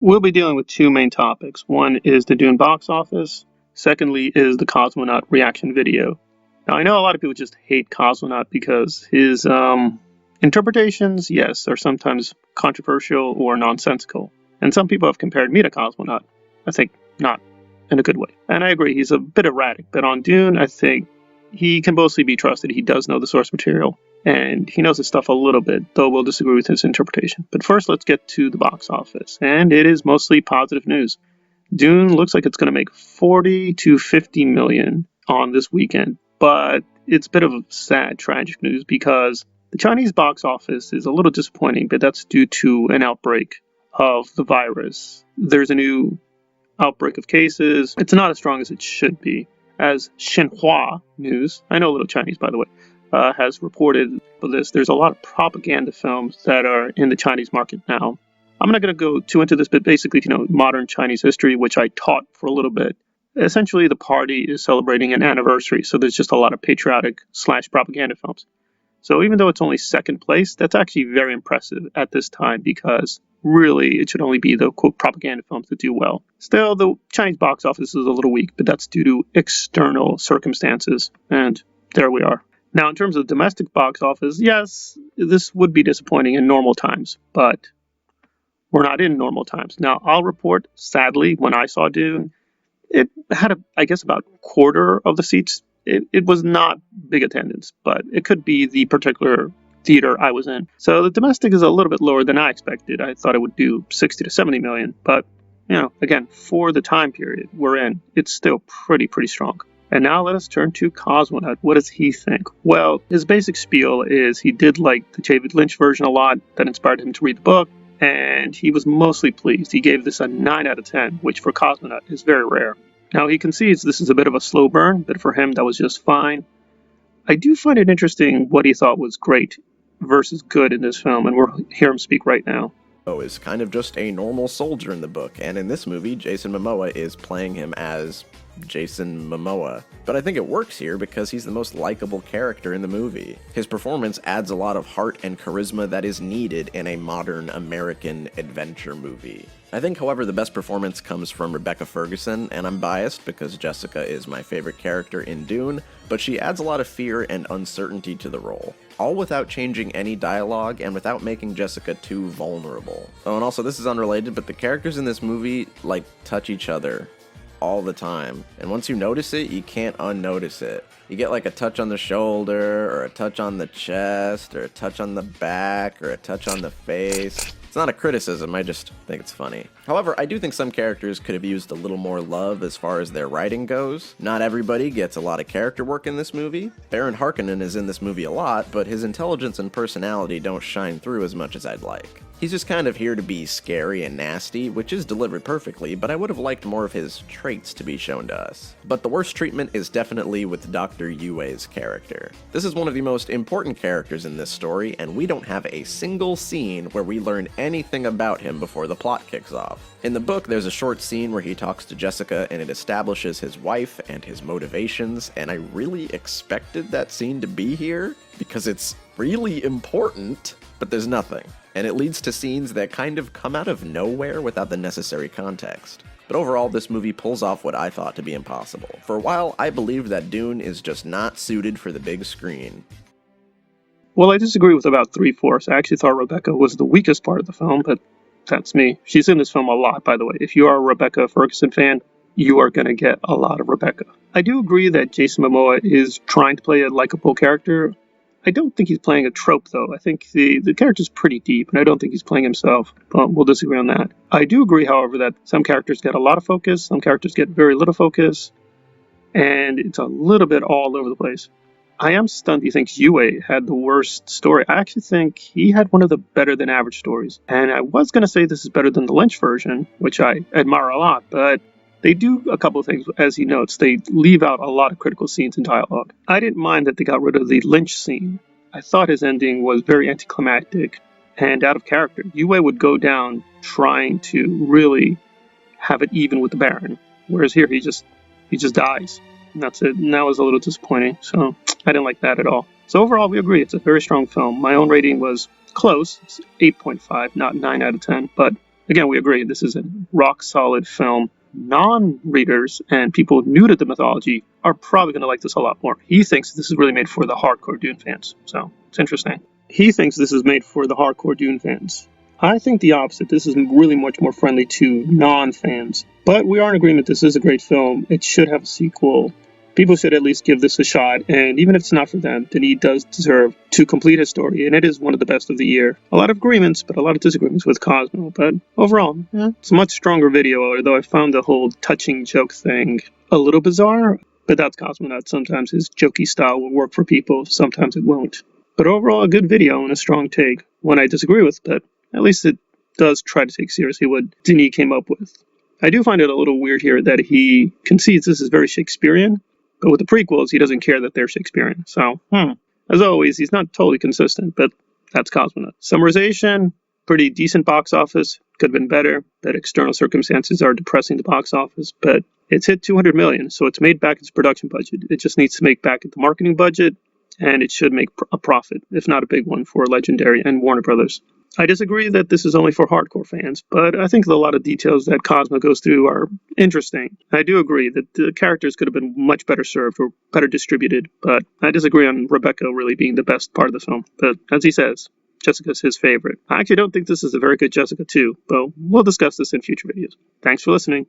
We'll be dealing with two main topics. One is the Dune box office. Secondly is the Cosmonaut reaction video. Now, I know a lot of people just hate Cosmonaut because his interpretations, yes, are sometimes controversial or nonsensical. And some people have compared me to Cosmonaut. I think not in a good way. And I agree, he's a bit erratic. But on Dune, I think he can mostly be trusted. He does know the source material. And he knows his stuff a little bit, though we'll disagree with his interpretation. But first, let's get to the box office. And it is mostly positive news. Dune looks like it's going to make 40 to 50 million on this weekend. But it's a bit of sad, tragic news because the Chinese box office is a little disappointing, but that's due to an outbreak of the virus. There's a new outbreak of cases. It's not as strong as it should be. As Xinhua News, I know a little Chinese, by the way, has reported this. There's a lot of propaganda films that are in the Chinese market now. I'm not going to go too into this, but basically, modern Chinese history, which I taught for a little bit. Essentially, the party is celebrating an anniversary, so there's just a lot of patriotic/propaganda films. So even though it's only second place, that's actually very impressive at this time because really it should only be the quote propaganda films that do well. Still, the Chinese box office is a little weak, but that's due to external circumstances, and there we are. Now, in terms of domestic box office, yes, this would be disappointing in normal times, but we're not in normal times. Now, I'll report, sadly, when I saw Dune, it had, I guess, about a quarter of the seats. It was not big attendance, but it could be the particular theater I was in. So the domestic is a little bit lower than I expected. I thought it would do 60 to 70 million, but, again, for the time period we're in, it's still pretty strong. And now let us turn to Cosmonaut. What does he think? Well, his basic spiel is he did like the David Lynch version a lot. That inspired him to read the book, and he was mostly pleased. He gave this a 9 out of 10, which for Cosmonaut is very rare. Now, he concedes this is a bit of a slow burn, but for him that was just fine. I do find it interesting what he thought was great versus good in this film, and we'll hear him speak right now. Is kind of just a normal soldier in the book, and in this movie, Jason Momoa is playing him as Jason Momoa. But I think it works here because he's the most likable character in the movie. His performance adds a lot of heart and charisma that is needed in a modern American adventure movie. I think, however, the best performance comes from Rebecca Ferguson, and I'm biased because Jessica is my favorite character in Dune, but she adds a lot of fear and uncertainty to the role, all without changing any dialogue and without making Jessica too vulnerable. Oh, and also, this is unrelated, but the characters in this movie, touch each other all the time, and once you notice it, you can't unnotice it. You get a touch on the shoulder, or a touch on the chest, or a touch on the back, or a touch on the face. It's not a criticism, I just think it's funny. However, I do think some characters could have used a little more love as far as their writing goes. Not everybody gets a lot of character work in this movie. Baron Harkonnen is in this movie a lot, but his intelligence and personality don't shine through as much as I'd like. He's just kind of here to be scary and nasty, which is delivered perfectly, but I would have liked more of his traits to be shown to us. But the worst treatment is definitely with Dr. Yue's character. This is one of the most important characters in this story, and we don't have a single scene where we learn anything about him before the plot kicks off. In the book, there's a short scene where he talks to Jessica and it establishes his wife and his motivations, and I really expected that scene to be here because it's really important, but there's nothing. And it leads to scenes that kind of come out of nowhere without the necessary context. But overall, this movie pulls off what I thought to be impossible. For a while, I believed that Dune is just not suited for the big screen. Well, I disagree with about 3/4. I actually thought Rebecca was the weakest part of the film, but that's me. She's in this film a lot, by the way. If you are a Rebecca Ferguson fan, you are going to get a lot of Rebecca. I do agree that Jason Momoa is trying to play a likable character. I don't think he's playing a trope, though. I think the character's pretty deep, and I don't think he's playing himself. But we'll disagree on that. I do agree, however, that some characters get a lot of focus, some characters get very little focus, and it's a little bit all over the place. I am stunned he thinks Yue had the worst story. I actually think he had one of the better than average stories. And I was going to say this is better than the Lynch version, which I admire a lot, but they do a couple of things, as he notes. They leave out a lot of critical scenes and dialogue. I didn't mind that they got rid of the Lynch scene. I thought his ending was very anticlimactic and out of character. Yue would go down trying to really have it even with the Baron, whereas here he just dies. And that's it. And that was a little disappointing. So I didn't like that at all. So overall, we agree. It's a very strong film. My own rating was close. It's 8.5, not 9 out of 10. But Again, we agree this is a rock-solid film. Non-readers and people new to the mythology are probably going to like this a lot more. He thinks this is really made for the hardcore Dune fans, so it's interesting. He thinks this is made for the hardcore Dune fans. I think the opposite. This is really much more friendly to non-fans. But we are in agreement this is a great film. It should have a sequel. People should at least give this a shot, and even if it's not for them, then he does deserve to complete his story, and it is one of the best of the year. A lot of agreements, but a lot of disagreements with Cosmo, but overall, it's a much stronger video, although I found the whole touching joke thing a little bizarre, but that's Cosmonaut. Sometimes his jokey style will work for people, sometimes it won't. But overall, a good video and a strong take, one I disagree with, but at least it does try to take seriously what Denis came up with. I do find it a little weird here that he concedes this is very Shakespearean, but with the prequels, he doesn't care that they're Shakespearean. So, as always, he's not totally consistent, but that's Cosmonaut. Summarization, pretty decent box office. Could have been better, but external circumstances are depressing the box office. But it's hit $200 million, so it's made back its production budget. It just needs to make back the marketing budget, and it should make a profit, if not a big one, for Legendary and Warner Brothers. I disagree that this is only for hardcore fans, but I think a lot of details that Cosmo goes through are interesting. I do agree that the characters could have been much better served or better distributed, but I disagree on Rebecca really being the best part of the film. But as he says, Jessica's his favorite. I actually don't think this is a very good Jessica 2, but we'll discuss this in future videos. Thanks for listening.